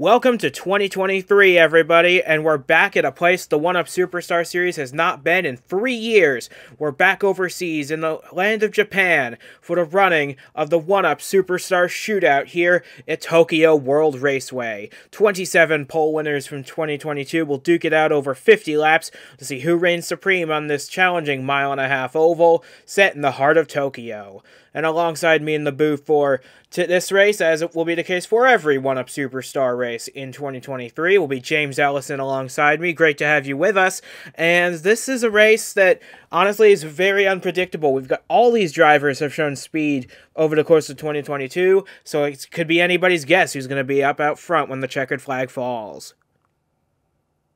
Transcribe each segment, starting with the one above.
Welcome to 2023, everybody, and we're back at a place the 1UP Superstar Series has not been in 3 years. We're back overseas in the land of Japan for the running of the 1UP Superstar Shootout here at Tokyo World Raceway. 27 pole winners from 2022 will duke it out over 50 laps to see who reigns supreme on this challenging mile-and-a-half oval set in the heart of Tokyo. And alongside me in the booth for this race, as it will be the case for every 1UP Superstar race in 2023, will be James Ellison alongside me. Great to have you with us. And this is a race that, honestly, is very unpredictable. We've got all these drivers have shown speed over the course of 2022, so it could be anybody's guess who's going to be up out front when the checkered flag falls.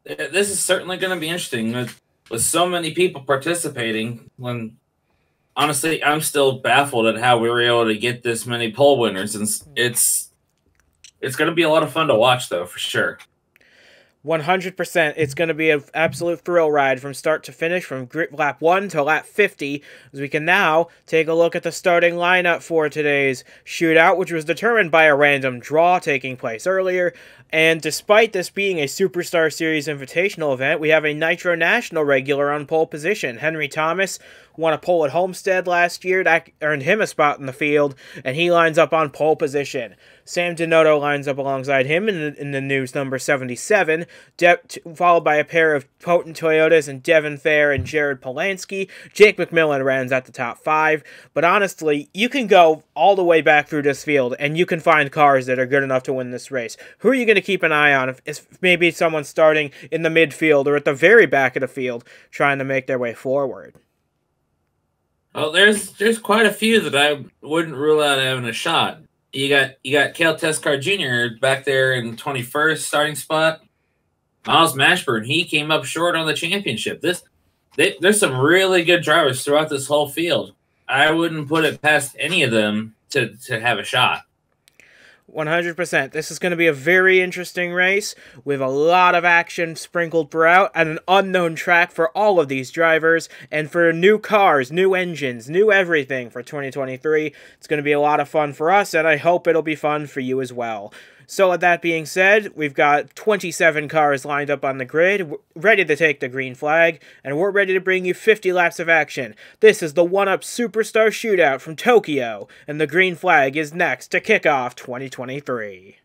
This is certainly going to be interesting with so many people participating. Honestly, I'm still baffled at how we were able to get this many pole winners, and it's going to be a lot of fun to watch, though, for sure. 100%. It's going to be an absolute thrill ride from start to finish, from lap 1 to lap 50, as we can now take a look at the starting lineup for today's shootout, which was determined by a random draw taking place earlier. And despite this being a Superstar Series Invitational event, we have a Nitro National regular on pole position. Henry Thomas won a pole at Homestead last year. That earned him a spot in the field, and he lines up on pole position. Sam Denoto lines up alongside him in the news number 77, followed by a pair of potent Toyotas and Devin Fair and Jared Polanski. Jake McMillan runs at the top 5. But honestly, you can go all the way back through this field, and you can find cars that are good enough to win this race. Who are you going to keep an eye on if maybe someone starting in the midfield or at the very back of the field trying to make their way forward? Well, there's quite a few that I wouldn't rule out having a shot. You got Cale Tescar Jr. back there in 21st starting spot. Miles Mashburn, he came up short on the championship. There's some really good drivers throughout this whole field. I wouldn't put it past any of them to have a shot. 100%. This is going to be a very interesting race with a lot of action sprinkled throughout and an unknown track for all of these drivers and for new cars, new engines, new everything for 2023. It's going to be a lot of fun for us, and I hope it'll be fun for you as well. So with that being said, we've got 27 cars lined up on the grid, ready to take the green flag, and we're ready to bring you 50 laps of action. This is the 1UP Superstar Shootout from Tokyo, and the green flag is next to kick off 2023.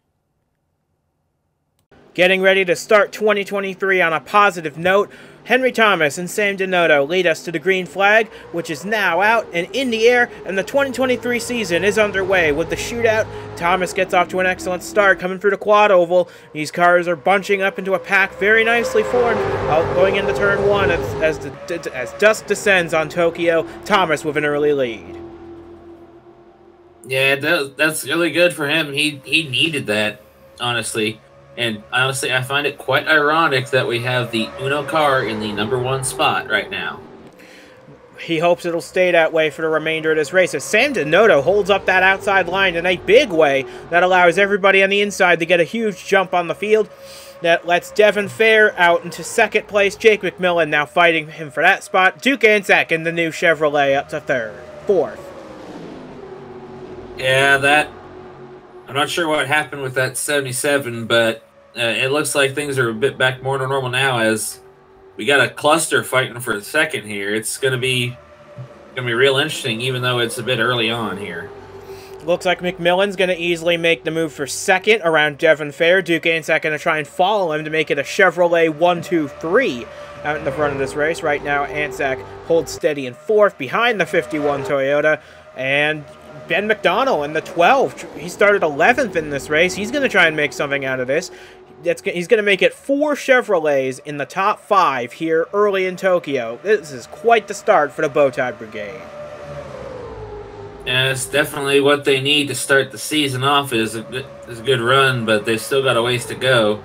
Getting ready to start 2023 on a positive note, Henry Thomas and Sam Denoto lead us to the green flag, which is now out and in the air, and the 2023 season is underway with the shootout. Thomas gets off to an excellent start coming through the quad oval. These cars are bunching up into a pack very nicely formed, going into turn 1 as dusk descends on Tokyo. Thomas with an early lead. Yeah, that's really good for him. He needed that, honestly. And honestly, I find it quite ironic that we have the Uno car in the number 1 spot right now. He hopes it'll stay that way for the remainder of this race, as Sam Denoto holds up that outside line in a big way that allows everybody on the inside to get a huge jump on the field. That lets Devin Fair out into second place. Jake McMillan now fighting him for that spot. Duke Ansack in the new Chevrolet up to fourth. Yeah, I'm not sure what happened with that 77, but it looks like things are a bit back more to normal now, as we got a cluster fighting for a second here. It's gonna be real interesting, even though it's a bit early on here. Looks like McMillan's going to easily make the move for second around Devin Fair. Duke Ansack going to try and follow him to make it a Chevrolet 1-2-3 out in the front of this race. Right now, Ansack holds steady in 4th behind the 51 Toyota. And Ben McDonnell in the 12. He started 11th in this race. He's going to try and make something out of this. He's going to make it 4 Chevrolets in the top 5 here early in Tokyo. This is quite the start for the Bowtie Brigade. Yeah, it's definitely what they need to start the season off. Is a good run, but they've still got a ways to go.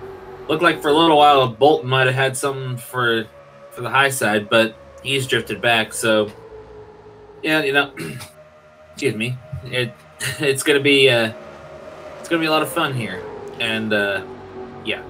Looked like for a little while Bolton might have had something for the high side, but he's drifted back. So yeah, excuse me. It's gonna be a lot of fun here, and yeah.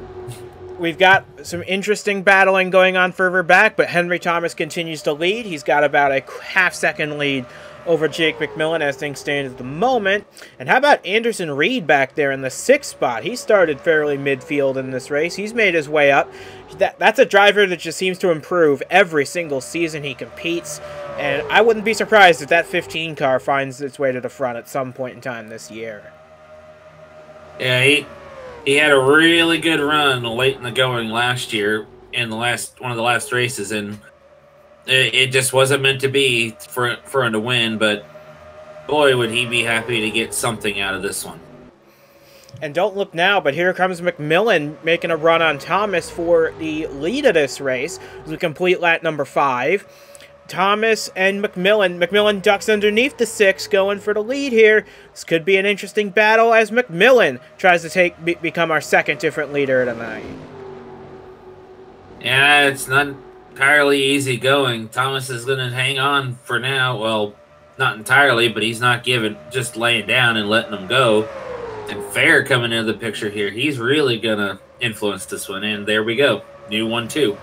We've got some interesting battling going on further back, but Henry Thomas continues to lead. He's got about a half-second lead over Jake McMillan as things stand at the moment. And how about Anderson Reed back there in the 6th spot? He started fairly midfield in this race. He's made his way up. That's a driver that just seems to improve every single season he competes. And I wouldn't be surprised if that 15 car finds its way to the front at some point in time this year. Yeah, he had a really good run late in the going last year in one of the last races, and it just wasn't meant to be for him to win, but boy, would he be happy to get something out of this one. And don't look now, but here comes McMillan making a run on Thomas for the lead of this race as we complete lap number 5. Thomas and McMillan ducks underneath the 6, going for the lead here. This could be an interesting battle as McMillan tries to become our second different leader of the night. Yeah, it's not entirely easy going. Thomas is going to hang on for now. Well, not entirely, but he's not just laying down and letting them go. And Fair coming into the picture here. He's really going to influence this one. And there we go. New 1-2.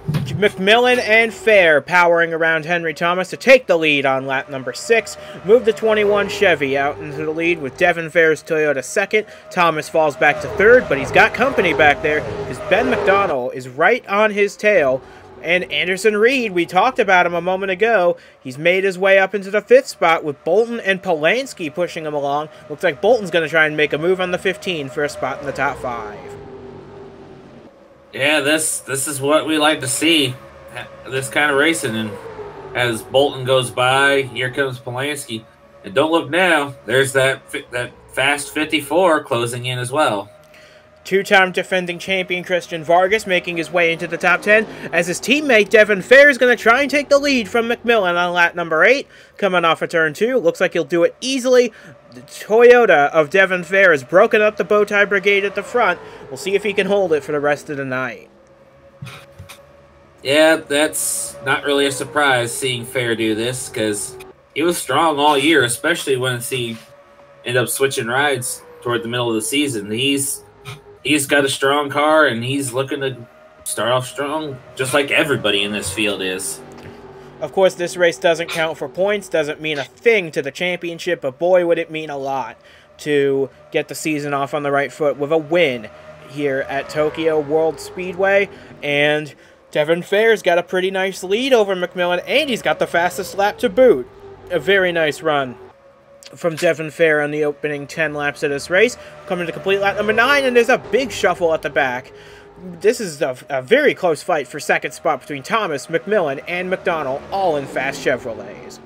McMillan and Fair powering around Henry Thomas to take the lead on lap number 6. Move the 21 Chevy out into the lead with Devin Fair's Toyota second. Thomas falls back to third, but he's got company back there because Ben McDonald is right on his tail. And Anderson Reed, we talked about him a moment ago. He's made his way up into the 5th spot with Bolton and Polanski pushing him along. Looks like Bolton's going to try and make a move on the 15 for a spot in the top 5. Yeah, this is what we like to see, this kind of racing. And as Bolton goes by, here comes Polanski. And don't look now, there's that fast 54 closing in as well. Two-time defending champion Christian Vargas making his way into the top 10 as his teammate Devin Fair is going to try and take the lead from McMillan on lap number 8. Coming off of turn 2, looks like he'll do it easily. The Toyota of Devin Fair has broken up the Bowtie Brigade at the front. We'll see if he can hold it for the rest of the night. Yeah, that's not really a surprise seeing Fair do this because he was strong all year, especially once he ended up switching rides toward the middle of the season. He's got a strong car, and he's looking to start off strong, just like everybody in this field is. Of course, this race doesn't count for points, doesn't mean a thing to the championship, but boy, would it mean a lot to get the season off on the right foot with a win here at Tokyo World Speedway. And Devin Fair's got a pretty nice lead over McMillan, and he's got the fastest lap to boot. A very nice run from Devin Fair on the opening 10 laps of this race. Coming to complete lap number 9, and there's a big shuffle at the back. This is a very close fight for second spot between Thomas, McMillan, and McDonald, all in fast Chevrolets.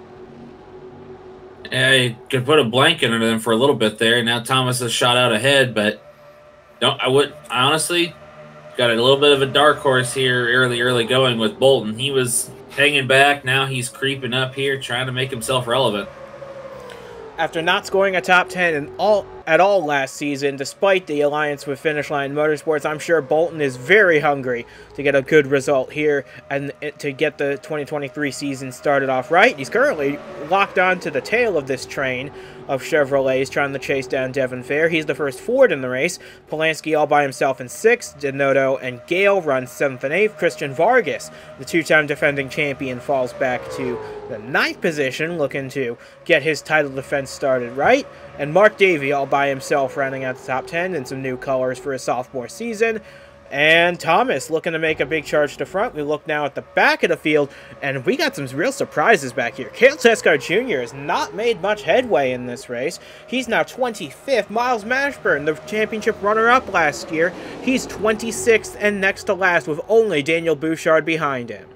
Yeah, you could put a blanket under them for a little bit there. Now Thomas has shot out ahead, but I honestly got a little bit of a dark horse here early going with Bolton. He was hanging back. Now he's creeping up here, trying to make himself relevant. After not scoring a top 10 at all last season, despite the alliance with Finish Line Motorsports, I'm sure Bolton is very hungry to get a good result here and to get the 2023 season started off right. He's currently locked on to the tail of this train of Chevrolets trying to chase down Devin Fair. He's the first Ford in the race. Polanski all by himself in 6th. Denoto and Gale run 7th and 8th. Christian Vargas, the two-time defending champion, falls back to the 9th position, looking to get his title defense started right. And Mark Davey all by himself rounding out the top 10 in some new colors for his sophomore season. And Thomas looking to make a big charge to front. We look now at the back of the field, and we got some real surprises back here. Cale Tescar Jr. has not made much headway in this race. He's now 25th. Miles Mashburn, the championship runner-up last year, he's 26th and next to last with only Daniel Bouchard behind him.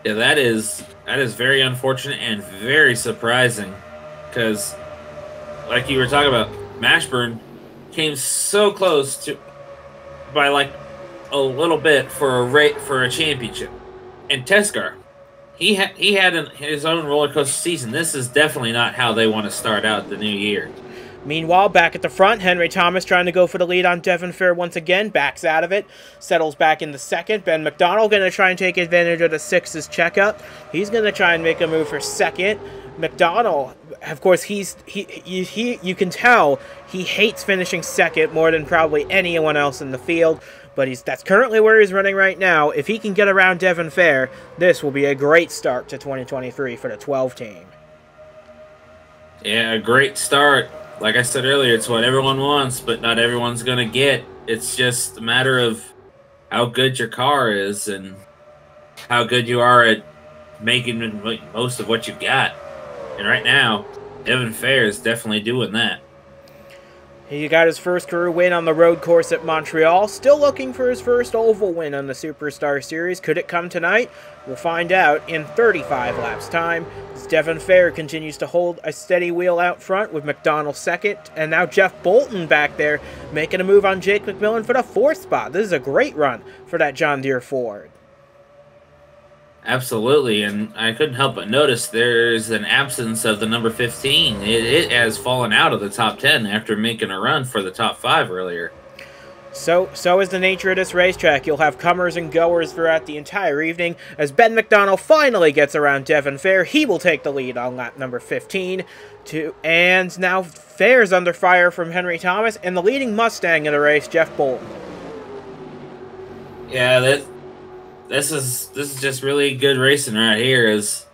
Yeah, that is very unfortunate and very surprising because, like you were talking about, Mashburn came so close to by like a little bit for a championship, and Tescar, he had his own roller coaster season. This is definitely not how they want to start out the new year. Meanwhile, back at the front, Henry Thomas trying to go for the lead on Devin Fair once again, backs out of it, settles back in the 2nd. Ben McDonald going to try and take advantage of the 6's checkup. He's going to try and make a move for 2nd. McDonald, of course, you can tell he hates finishing second more than probably anyone else in the field, but that's currently where he's running right now. If he can get around Devin Fair, this will be a great start to 2023 for the 12 team. Yeah, a great start. Like I said earlier, it's what everyone wants, but not everyone's going to get. It's just a matter of how good your car is and how good you are at making most of what you've got. And right now, Devin Fair is definitely doing that. He got his first career win on the road course at Montreal. Still looking for his first oval win on the Superstar Series. Could it come tonight? We'll find out in 35 laps time. As Devin Fair continues to hold a steady wheel out front with McDonald second. And now Jeff Bolton back there making a move on Jake McMillan for the 4th spot. This is a great run for that John Deere Ford. Absolutely, and I couldn't help but notice there's an absence of the number 15. It has fallen out of the top 10 after making a run for the top 5 earlier. So is the nature of this racetrack. You'll have comers and goers throughout the entire evening. As Ben McDonald finally gets around Devin Fair, he will take the lead on lap number 15. And now Fair's under fire from Henry Thomas and the leading Mustang in the race, Jeff Bolton. Yeah, This is just really good racing right here. As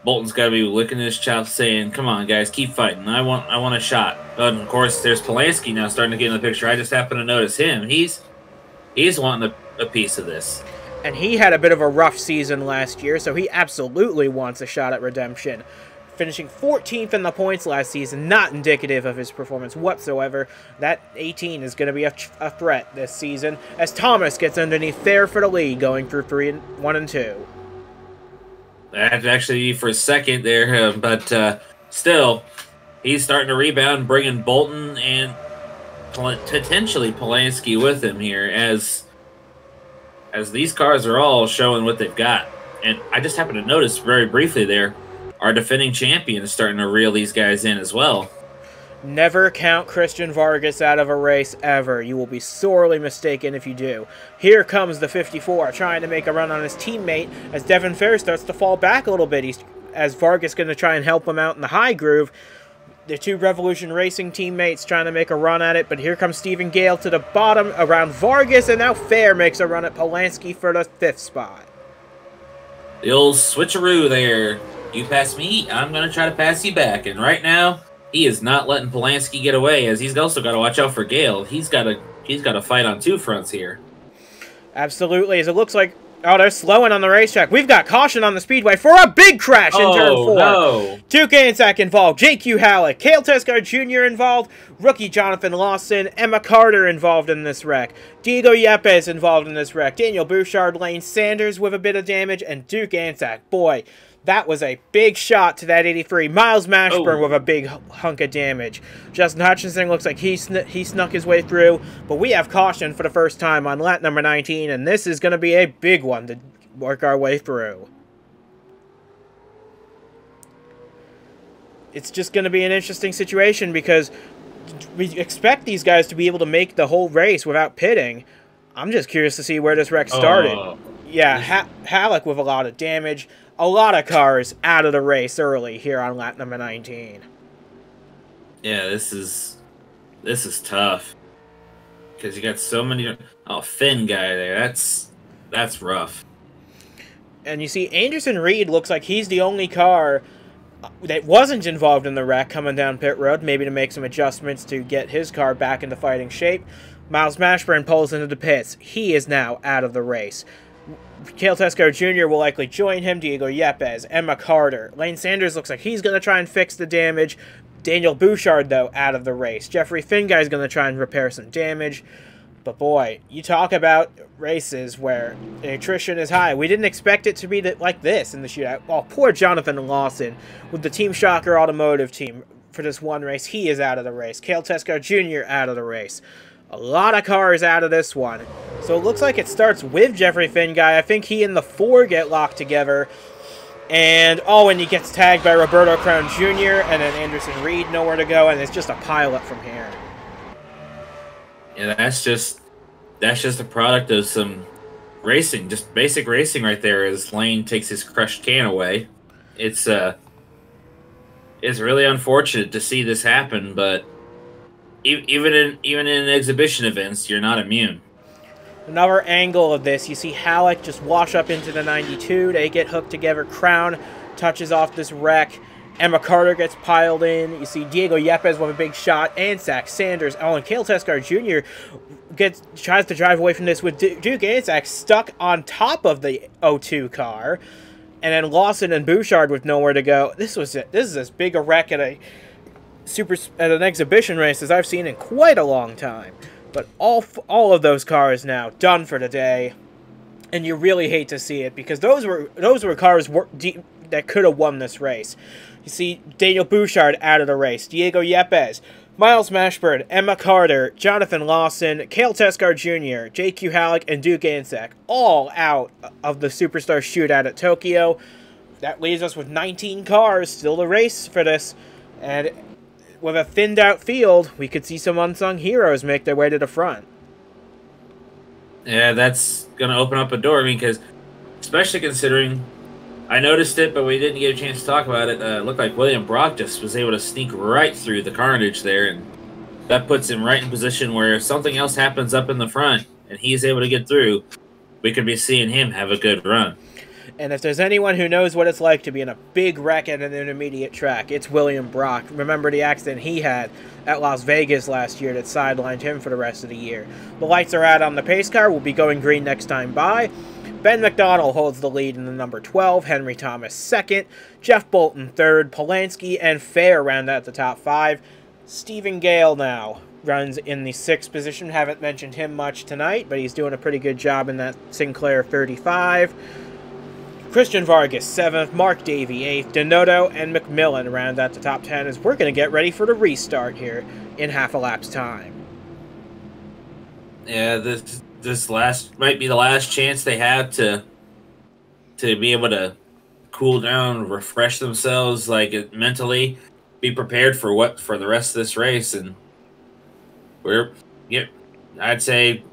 Bolton's got to be licking his chops, saying, "Come on, guys, keep fighting. I want a shot." And of course, there's Polanski now starting to get in the picture. I just happened to notice him. He's wanting a piece of this. And he had a bit of a rough season last year, so he absolutely wants a shot at redemption. Finishing 14th in the points last season, not indicative of his performance whatsoever. That 18 is going to be a threat this season, as Thomas gets underneath Fair for the lead, going through 1 and 2. That'd actually be for a second there, but still, he's starting to rebound, bringing Bolton and potentially Polanski with him here, as these cars are all showing what they've got. And I just happened to notice very briefly there, our defending champion is starting to reel these guys in as well. Never count Christian Vargas out of a race ever. You will be sorely mistaken if you do. Here comes the 54 trying to make a run on his teammate as Devin Fair starts to fall back a little bit. As Vargas going to try and help him out in the high groove. The 2 Revolution Racing teammates trying to make a run at it, but here comes Stephen Gale to the bottom around Vargas, and now Fair makes a run at Polanski for the 5th spot. The old switcheroo there. You pass me, I'm going to try to pass you back. And right now, he is not letting Polanski get away, as he's also got to watch out for Gale. He's got to fight on 2 fronts here. Absolutely, as it looks like, oh, they're slowing on the racetrack. We've got caution on the speedway for a big crash in turn 4. No. Duke Anzac involved, J.Q. Halleck, Cale Tescar Jr. involved, rookie Jonathan Lawson, Emma Carter involved in this wreck, Diego Yepes involved in this wreck, Daniel Bouchard, Lane Sanders with a bit of damage, and Duke Anzac. Boy, that was a big shot to that 83. Miles Mashburn with a big hunk of damage. Justin Hutchinson looks like he snuck his way through, but we have caution for the first time on lap number 19, and this is going to be a big one to work our way through. It's just going to be an interesting situation because we expect these guys to be able to make the whole race without pitting. I'm just curious to see where this wreck started. Yeah, Halleck with a lot of damage. A lot of cars out of the race early here on lap number 19. Yeah, this is tough because you got so many. Oh, Finn guy there. That's rough. And you see, Anderson Reed looks like he's the only car that wasn't involved in the wreck coming down pit road, maybe to make some adjustments to get his car back into fighting shape. Miles Mashburn pulls into the pits. He is now out of the race. Cale Tescar Jr. will likely join him, Diego Yepes, Emma Carter. Lane Sanders looks like he's going to try and fix the damage. Daniel Bouchard, though, out of the race. Jeffrey Finguy is going to try and repair some damage. But boy, you talk about races where the attrition is high. We didn't expect it to be like this in the shootout. Oh, poor Jonathan Lawson with the Team Shocker Automotive team for this one race. He is out of the race. Cale Tescar Jr. out of the race. A lot of cars out of this one. So it looks like it starts with Jeffrey Finguy. I think he and the 4 get locked together. And he gets tagged by Roberto Crown Jr. and then Anderson Reed nowhere to go. And it's just a pileup from here. Yeah, that's just a product of some racing. Just basic racing right there as Lane takes his crushed can away. It's it's really unfortunate to see this happen, but even in exhibition events, you're not immune. Another angle of this, you see Halleck just wash up into the 92. They get hooked together. Crown touches off this wreck. Emma Carter gets piled in. You see Diego Yepes with a big shot. Anzac, Sanders, and Cale Teskar Jr. tries to drive away from this with Duke Anzac stuck on top of the O2 car. And then Lawson and Bouchard with nowhere to go. This is as big a wreck at an exhibition race as I've seen in quite a long time. But all of those cars now done for the day, and you really hate to see it because those were cars that could have won this race. You see Daniel Bouchard out of the race, Diego Yepes, Miles Mashburn, Emma Carter, Jonathan Lawson, Cale Teskar Jr., J.Q. Halleck, and Duke Anzac all out of the Superstar Shootout at Tokyo. That leaves us with 19 cars still to race for this, and with a thinned out field, we could see some unsung heroes make their way to the front. Yeah, that's going to open up a door. I mean, because especially considering I noticed it, but we didn't get a chance to talk about it. It looked like William Brock just was able to sneak right through the carnage there, and that puts him right in position where if something else happens up in the front and he's able to get through, we could be seeing him have a good run. And if there's anyone who knows what it's like to be in a big wreck at an intermediate track, it's William Brock. Remember the accident he had at Las Vegas last year that sidelined him for the rest of the year. The lights are out on the pace car. We'll be going green next time by. Ben McDonald holds the lead in the number 12, Henry Thomas second, Jeff Bolton third, Polanski and Fair round out the top 5. Stephen Gale now runs in the 6th position. Haven't mentioned him much tonight, but he's doing a pretty good job in that Sinclair 35. Christian Vargas 7th, Mark Davey 8th, Denoto and McMillan round out the top 10 as we're going to get ready for the restart here in half a lap's time. Yeah, this last might be the last chance they have to be able to cool down, refresh themselves, like mentally, be prepared for the rest of this race, and I'd say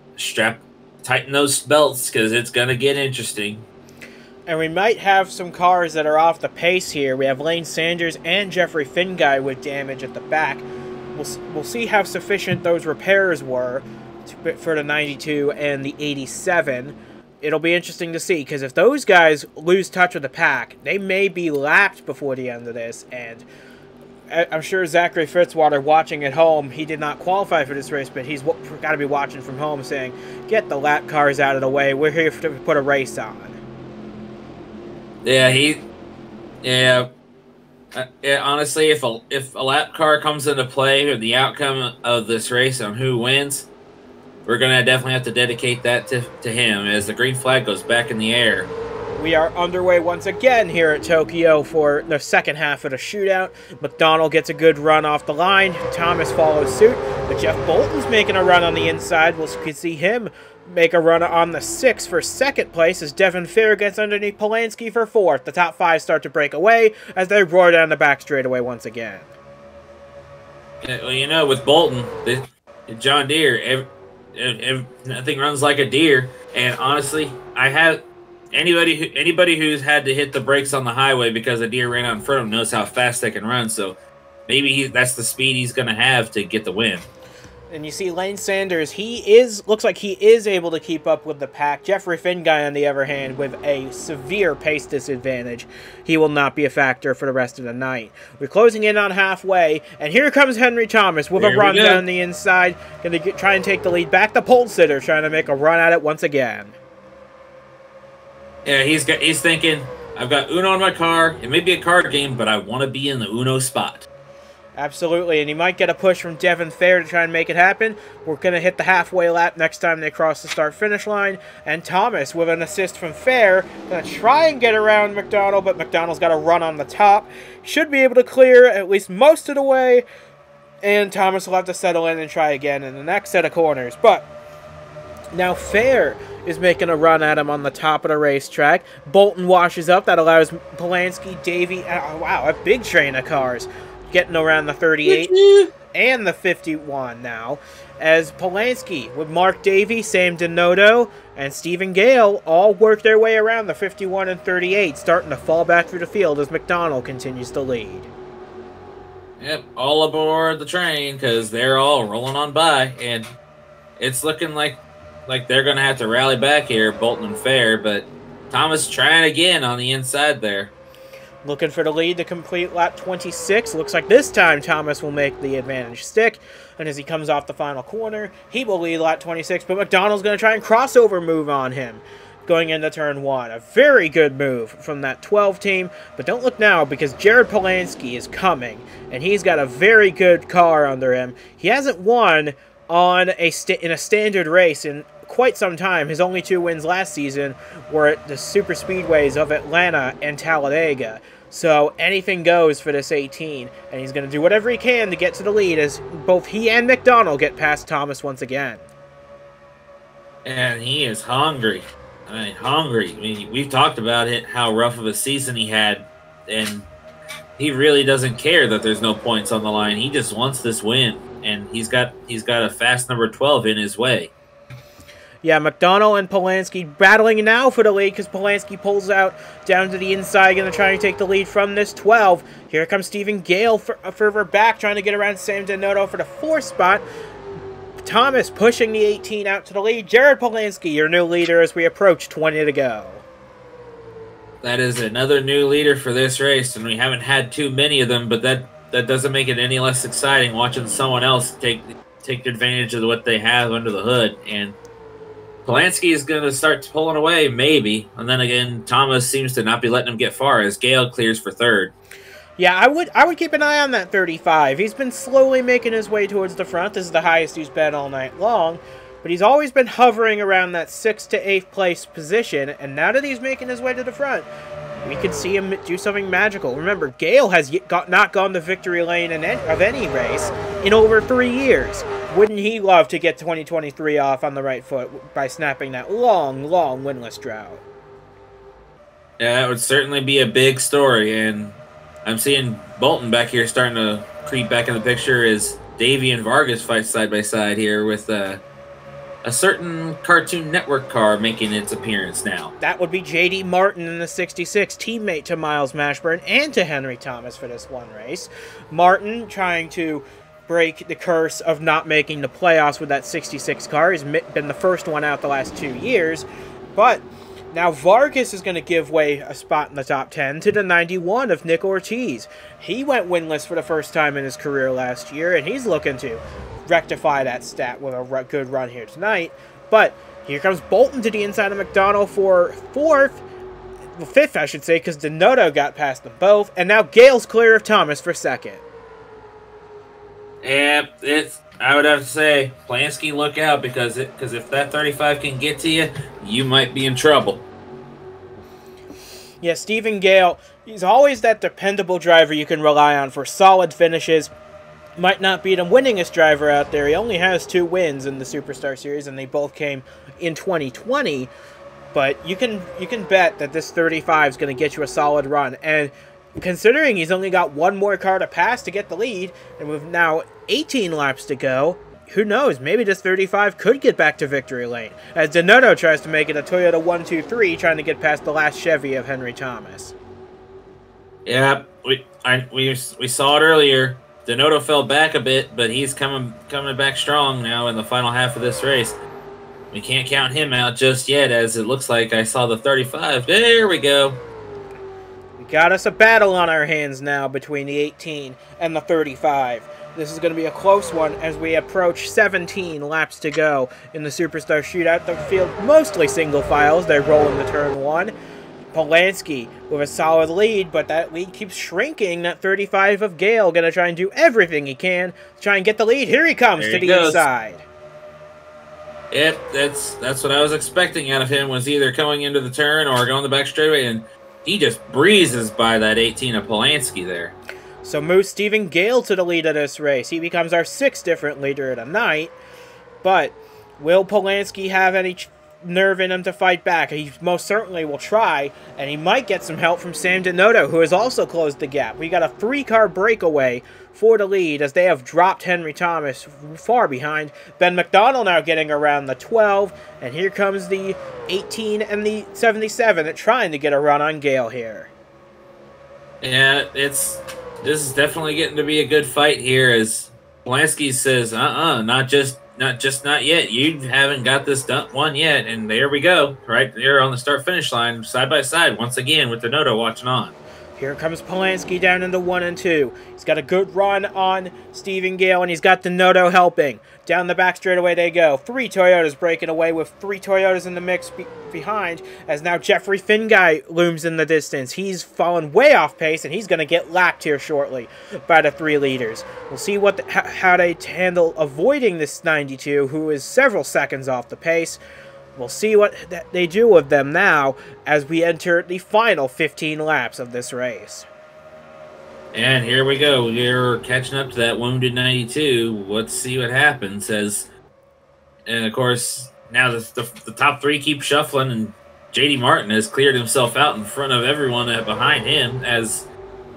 tighten those belts because it's gonna get interesting. And we might have some cars that are off the pace here. We have Lane Sanders and Jeffrey Finguy with damage at the back. We'll see how sufficient those repairs were for the 92 and the 87. It'll be interesting to see, because if those guys lose touch with the pack, they may be lapped before the end of this, and I'm sure Zachary Fitzwater watching at home, he did not qualify for this race, but he's got to be watching from home saying, get the lap cars out of the way, we're here to put a race on. Honestly, if a lap car comes into play or the outcome of this race on who wins, we're going to definitely have to dedicate that to him as the green flag goes back in the air. We are underway once again here at Tokyo for the second half of the shootout. McDonald gets a good run off the line. Thomas follows suit, but Jeff Bolton's making a run on the inside. We'll see him make a run on the 6 for second place as Devin Fair gets underneath Polanski for 4th. The top 5 start to break away as they roar down the back straightaway once again. Yeah, well, with Bolton, John Deere, nothing runs like a deer. And honestly, I have anybody who's had to hit the brakes on the highway because a deer ran out in front of him knows how fast they can run. So maybe that's the speed he's going to have to get the win. And you see Lane Sanders, looks like he is able to keep up with the pack. Jeffrey Finguy, on the other hand, with a severe pace disadvantage. He will not be a factor for the rest of the night. We're closing in on halfway, and here comes Henry Thomas with a run down the inside. Going to try and take the lead back. The pole sitter trying to make a run at it once again. Yeah, he's thinking, I've got Uno in my car. It may be a card game, but I want to be in the Uno spot. Absolutely, and he might get a push from Devin Fair to try and make it happen. We're going to hit the halfway lap next time they cross the start-finish line. And Thomas, with an assist from Fair, going to try and get around McDonald, but McDonald's got a run on the top. Should be able to clear at least most of the way, and Thomas will have to settle in and try again in the next set of corners. But now Fair is making a run at him on the top of the racetrack. Bolton washes up. That allows Polanski, Davey, wow, a big train of cars getting around the 38 and the 51 now, as Polanski with Mark Davey, Sam Denoto, and Stephen Gale all work their way around the 51 and 38, starting to fall back through the field as McDonald continues to lead. Yep, all aboard the train because they're all rolling on by, and it's looking like they're going to have to rally back here, Bolton and Fair, but Thomas trying again on the inside there. Looking for the lead to complete lap 26. Looks like this time Thomas will make the advantage stick. And as he comes off the final corner, he will lead lap 26. But McDonald's going to try and crossover move on him going into turn 1. A very good move from that 12 team. But don't look now because Jared Polanski is coming. And he's got a very good car under him. He hasn't won on in a standard race in quite some time. His only 2 wins last season were at the super speedways of Atlanta and Talladega. So anything goes for this 18, and he's going to do whatever he can to get to the lead as both he and McDonald get past Thomas once again. And he is hungry. Hungry. I mean, we've talked about it, how rough of a season he had, and he really doesn't care that there's no points on the line. He just wants this win, and he's got a fast number 12 in his way. Yeah, McDonald and Polanski battling now for the lead because Polanski pulls out down to the inside, going to try and take the lead from this 12. Here comes Stephen Gale further back, trying to get around Sam Denotto for the 4th spot. Thomas pushing the 18 out to the lead. Jared Polanski, your new leader as we approach 20 to go. That is another new leader for this race, and we haven't had too many of them, but that doesn't make it any less exciting watching someone else take advantage of what they have under the hood. And Polanski is going to start pulling away, maybe. And then again, Thomas seems to not be letting him get far as Gale clears for 3rd. Yeah, I would keep an eye on that 35. He's been slowly making his way towards the front. This is the highest he's been all night long. But he's always been hovering around that 6th to 8th place position. And now that he's making his way to the front, we could see him do something magical. Remember, Gale has not gone to victory lane of any race in over 3 years. Wouldn't he love to get 2023 off on the right foot by snapping that long, long winless drought? Yeah, that would certainly be a big story. And I'm seeing Bolton back here starting to creep back in the picture as Davey and Vargas fight side by side here with a certain Cartoon Network car making its appearance now. That would be J.D. Martin in the 66, teammate to Miles Mashburn and to Henry Thomas for this one race. Martin trying to break the curse of not making the playoffs with that 66 car. He's been the first one out the last 2 years. But now Vargas is going to give way a spot in the top 10 to the 91 of Nick Ortiz. He went winless for the first time in his career last year, and he's looking to rectify that stat with a good run here tonight. But here comes Bolton to the inside of McDonald for 5th, I should say, because Denotto got past them both. And now Gale's clear of Thomas for 2nd. Yeah, I would have to say, Polanski, look out, because if that 35 can get to you, you might be in trouble. Yeah, Stephen Gale, he's always that dependable driver you can rely on for solid finishes. Might not be the winningest driver out there. He only has 2 wins in the Superstar Series, and they both came in 2020. But you can bet that this 35 is going to get you a solid run. And considering he's only got 1 more car to pass to get the lead, and with now 18 laps to go, who knows, maybe this 35 could get back to victory lane, as Denotto tries to make it a Toyota 1-2-3, trying to get past the last Chevy of Henry Thomas. Yeah, we saw it earlier. Denotto fell back a bit, but he's coming back strong now in the final half of this race. We can't count him out just yet, as it looks like I saw the 35. There we go. We got us a battle on our hands now between the 18 and the 35. This is going to be a close one as we approach 17 laps to go in the Superstar Shootout. The field mostly single files. They're rolling to turn 1. Polanski with a solid lead, but that lead keeps shrinking. That 35 of Gale going to try and do everything he can to try and get the lead. Here he comes to the inside. Yep, that's what I was expecting out of him, was either coming into the turn or going the back straightaway, and he just breezes by that 18 of Polanski there. So moves Stephen Gale to the lead of this race. He becomes our 6th different leader of the night. But will Polanski have any nerve in him to fight back? He most certainly will try, and he might get some help from Sam Denotto, who has also closed the gap. We got a 3-car breakaway for the lead as they have dropped Henry Thomas far behind. Ben McDonald now getting around the 12, and here comes the 18 and the 77 trying to get a run on Gale here. Yeah, it's This is definitely getting to be a good fight here, as Polanski says, not yet. You haven't got this one yet, and there we go, right there on the start-finish line, side by side, once again with Denoto watching on. Here comes Polanski down into 1 and 2. He's got a good run on Stephen Gale, and he's got Denoto helping. Down the back straightaway they go. 3 Toyotas breaking away with 3 Toyotas in the mix behind, as now Jeffrey Finguy looms in the distance. He's fallen way off pace, and he's going to get lapped here shortly by the 3 leaders. We'll see how they handle avoiding this 92, who is several seconds off the pace. We'll see what they do with them now as we enter the final 15 laps of this race. And here we go. We're catching up to that wounded 92. Let's see what happens. And of course, now the top 3 keep shuffling, and J.D. Martin has cleared himself out in front of everyone behind him, as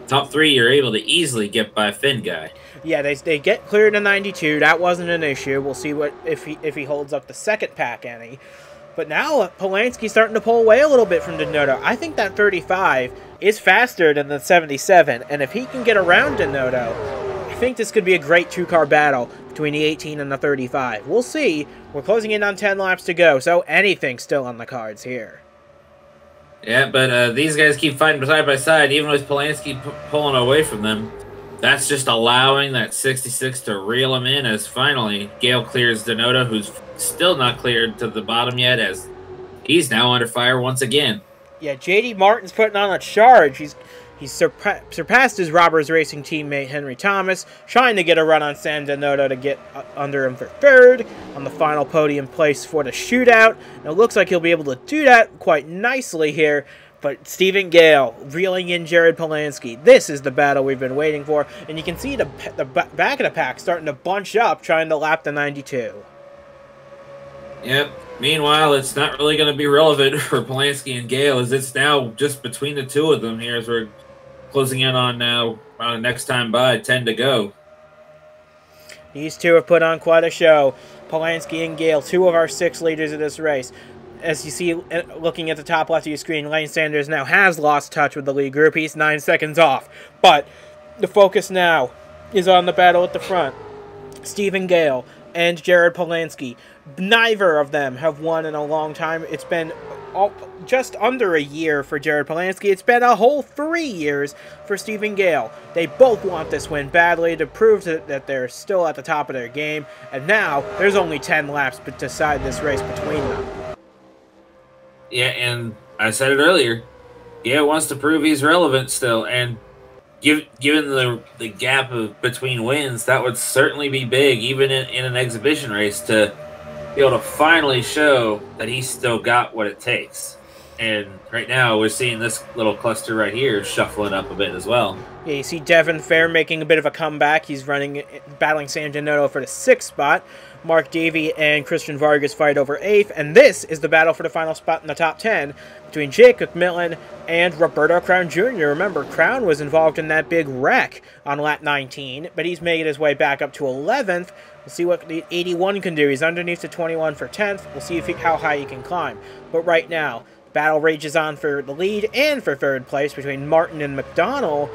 top 3 are able to easily get by Finguy. Yeah, they get cleared in 92. That wasn't an issue. We'll see if he holds up the second pack any. But now Polanski's starting to pull away a little bit from Denoto. I think that 35 is faster than the 77, and if he can get around Denoto, I think this could be a great 2-car battle between the 18 and the 35. We'll see. We're closing in on 10 laps to go, so anything's still on the cards here. Yeah, but these guys keep fighting side by side, even with Polanski pulling away from them. That's just allowing that 66 to reel him in, as finally Gale clears Denoto, who's still not cleared to the bottom yet, as he's now under fire once again. Yeah, J.D. Martin's putting on a charge. He's surpassed his Robbers Racing teammate Henry Thomas, trying to get a run on Sam Denoto to get under him for 3rd on the final podium place for the shootout. And it looks like he'll be able to do that quite nicely here. But Stephen Gale reeling in Jared Polanski. This is the battle we've been waiting for. And you can see the back of the pack starting to bunch up, trying to lap the 92. Yep. Meanwhile, it's not really going to be relevant for Polanski and Gale, as it's now just between the 2 of them here, as we're closing in on now next time by 10 to go. These 2 have put on quite a show. Polanski and Gale, 2 of our 6 leaders of this race. As you see, looking at the top left of your screen, Lane Sanders now has lost touch with the lead group. He's 9 seconds off. But the focus now is on the battle at the front. Stephen Gale and Jared Polanski. Neither of them have won in a long time. It's been just under a year for Jared Polanski. It's been a whole 3 years for Stephen Gale. They both want this win badly to prove that they're still at the top of their game. And now, there's only 10 laps to decide this race between them. Yeah, and I said it earlier. Gale wants to prove he's relevant still, and given the gap between wins, that would certainly be big, even in an exhibition race, to be able to finally show that he's still got what it takes. And right now, we're seeing this little cluster right here shuffling up a bit as well. Yeah, you see Devin Fair making a bit of a comeback. He's battling Sam Denoto for the 6th spot. Mark Davey and Christian Vargas fight over 8th. And this is the battle for the final spot in the top 10 between Jake McMillan and Roberto Crown Jr. Remember, Crown was involved in that big wreck on lap 19, but he's made his way back up to 11th. We'll see what the 81 can do. He's underneath the 21 for 10th. We'll see how high he can climb. But right now, battle rages on for the lead and for 3rd place between Martin and McDonald.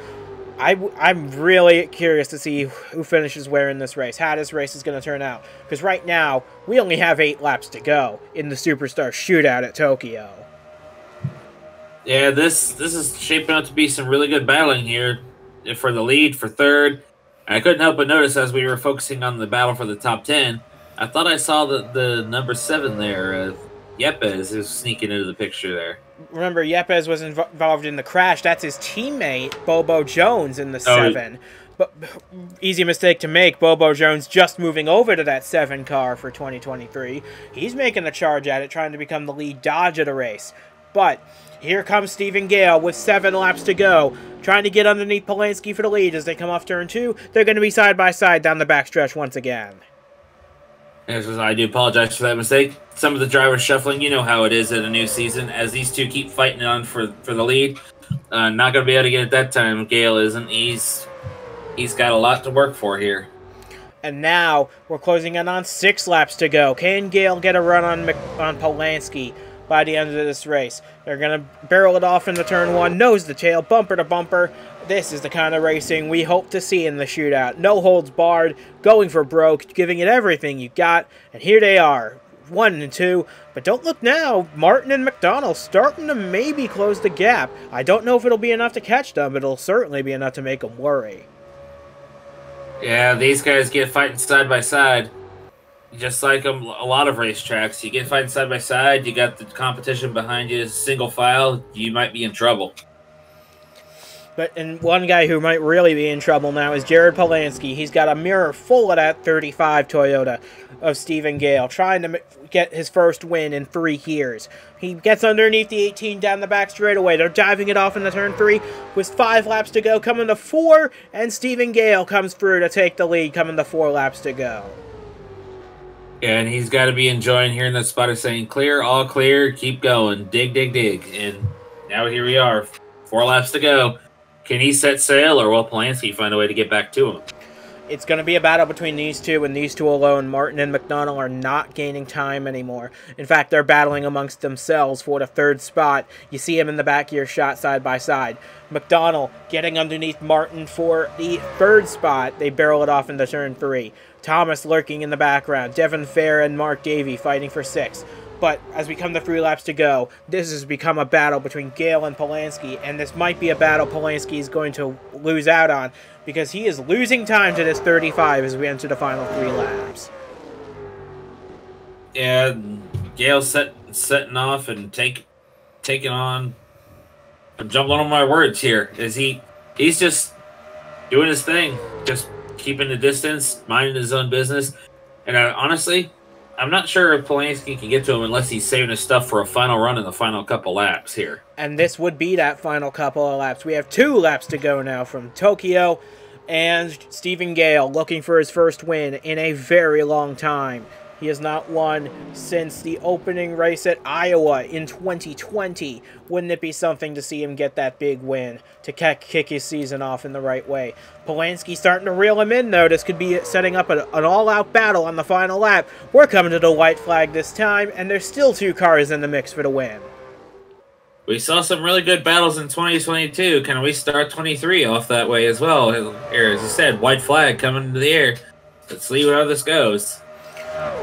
I'm really curious to see who finishes where in this race, how this race is going to turn out. Because right now, we only have 8 laps to go in the Superstar Shootout at Tokyo. Yeah, this is shaping up to be some really good battling here for the lead, for 3rd. I couldn't help but notice as we were focusing on the battle for the top 10, I thought I saw the number 7 there, Yepes, is sneaking into the picture there. Remember, Yepes was involved in the crash. That's his teammate, Bobo Jones, in the 7. But easy mistake to make. Bobo Jones just moving over to that 7 car for 2023. He's making a charge at it, trying to become the lead Dodge of the race. But here comes Stephen Gale with 7 laps to go, trying to get underneath Polanski for the lead as they come off turn 2. They're going to be side by side down the backstretch once again. I do apologize for that mistake. Some of the drivers shuffling, you know how it is at a new season, as these 2 keep fighting on for the lead. Not going to be able to get it that time. Gale isn't. He's got a lot to work for here. And now we're closing in on 6 laps to go. Can Gale get a run on Polanski by the end of this race? They're going to barrel it off into turn 1, nose to tail, bumper to bumper. This is the kind of racing we hope to see in the shootout. No holds barred, going for broke, giving it everything you got, and here they are, 1 and 2. But don't look now, Martin and McDonald starting to maybe close the gap. I don't know if it'll be enough to catch them, but it'll certainly be enough to make them worry. Yeah, these guys get fighting side by side. Just like a lot of racetracks, you get fighting side by side, you got the competition behind you, single file, you might be in trouble. And one guy who might really be in trouble now is Jared Polansky. He's got a mirror full of that 35 Toyota of Stephen Gale, trying to get his first win in 3 years. He gets underneath the 18 down the back straightaway. They're diving it off into turn 3 with 5 laps to go, coming to 4, and Stephen Gale comes through to take the lead, coming to 4 laps to go. Yeah, and he's got to be enjoying hearing that spotter saying, clear, all clear, keep going, dig, dig, dig. And now here we are, 4 laps to go. Can he set sail, or will Polansky find a way to get back to him? It's going to be a battle between these two, and these two alone. Martin and McDonald are not gaining time anymore. In fact, they're battling amongst themselves for the 3rd spot. You see him in the back of your shot side by side. McDonald getting underneath Martin for the 3rd spot. They barrel it off into turn 3. Thomas lurking in the background. Devin Fair and Mark Davey fighting for 6. But as we come to 3 laps to go, this has become a battle between Gale and Polansky, and this might be a battle Polansky is going to lose out on, because he is losing time to this 35 as we enter the final 3 laps. Yeah, Gale's setting off and taking on. I'm jumping on my words here. He's just doing his thing, just keeping the distance, minding his own business, and honestly, I'm not sure if Polansky can get to him unless he's saving his stuff for a final run in the final couple laps here. And this would be that final couple of laps. We have 2 laps to go now from Tokyo, and Stephen Gale looking for his first win in a very long time. He has not won since the opening race at Iowa in 2020. Wouldn't it be something to see him get that big win to kick his season off in the right way? Polansky starting to reel him in, though. This could be setting up an all-out battle on the final lap. We're coming to the white flag this time, and there's still 2 cars in the mix for the win. We saw some really good battles in 2022. Can we start 23 off that way as well? Here, as you said, white flag coming into the air. Let's see how this goes.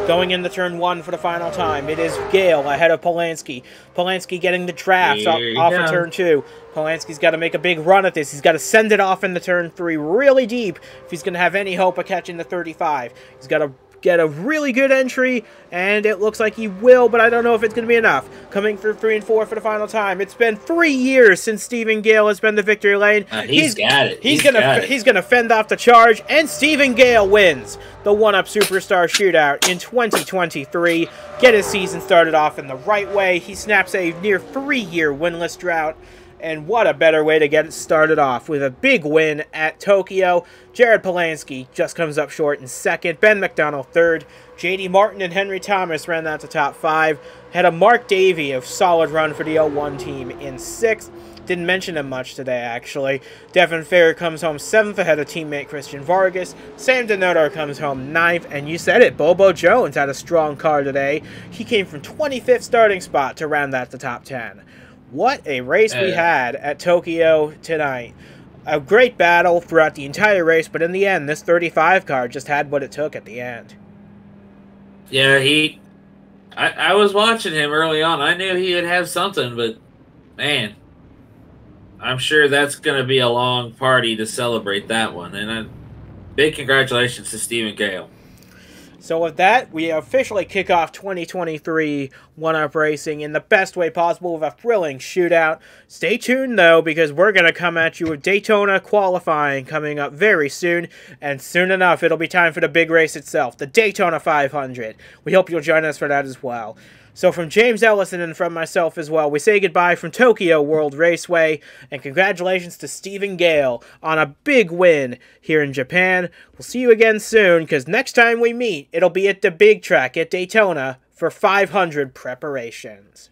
Going into turn 1 for the final time, it is Gale ahead of Polansky. Polansky getting the drafts off of turn 2. Polansky's got to make a big run at this. He's got to send it off into turn 3 really deep if he's going to have any hope of catching the 35. He's got to get a really good entry, and it looks like he will, but I don't know if it's going to be enough. Coming through 3 and 4 for the final time. It's been 3 years since Stephen Gale has been the victory lane. He's got it. He's gonna fend off the charge, and Stephen Gale wins the 1-Up Superstar Shootout in 2023. Get his season started off in the right way. He snaps a near 3-year winless drought. And what a better way to get it started off with a big win at Tokyo. Jared Polansky just comes up short in 2nd. Ben McDonald 3rd. J.D. Martin and Henry Thomas ran out to top 5. Had a Mark Davey of solid run for the 01 team in 6th. Didn't mention him much today, actually. Devin Fair comes home 7th ahead of teammate Christian Vargas. Sam Donato comes home 9th. And you said it, Bobo Jones had a strong car today. He came from 25th starting spot to round out the top 10. What a race we had at Tokyo tonight. A great battle throughout the entire race, but in the end, this 35 car just had what it took at the end. Yeah, I was watching him early on. I knew he would have something, but, man, I'm sure that's going to be a long party to celebrate that one. And big congratulations to Stephen Gale. So with that, we officially kick off 2023 1-Up Racing in the best way possible with a thrilling shootout. Stay tuned, though, because we're going to come at you with Daytona qualifying coming up very soon. And soon enough, it'll be time for the big race itself, the Daytona 500. We hope you'll join us for that as well. So from James Ellison and from myself as well, we say goodbye from Tokyo World Raceway, and congratulations to Stephen Gale on a big win here in Japan. We'll see you again soon, because next time we meet, it'll be at the big track at Daytona for 500 preparations.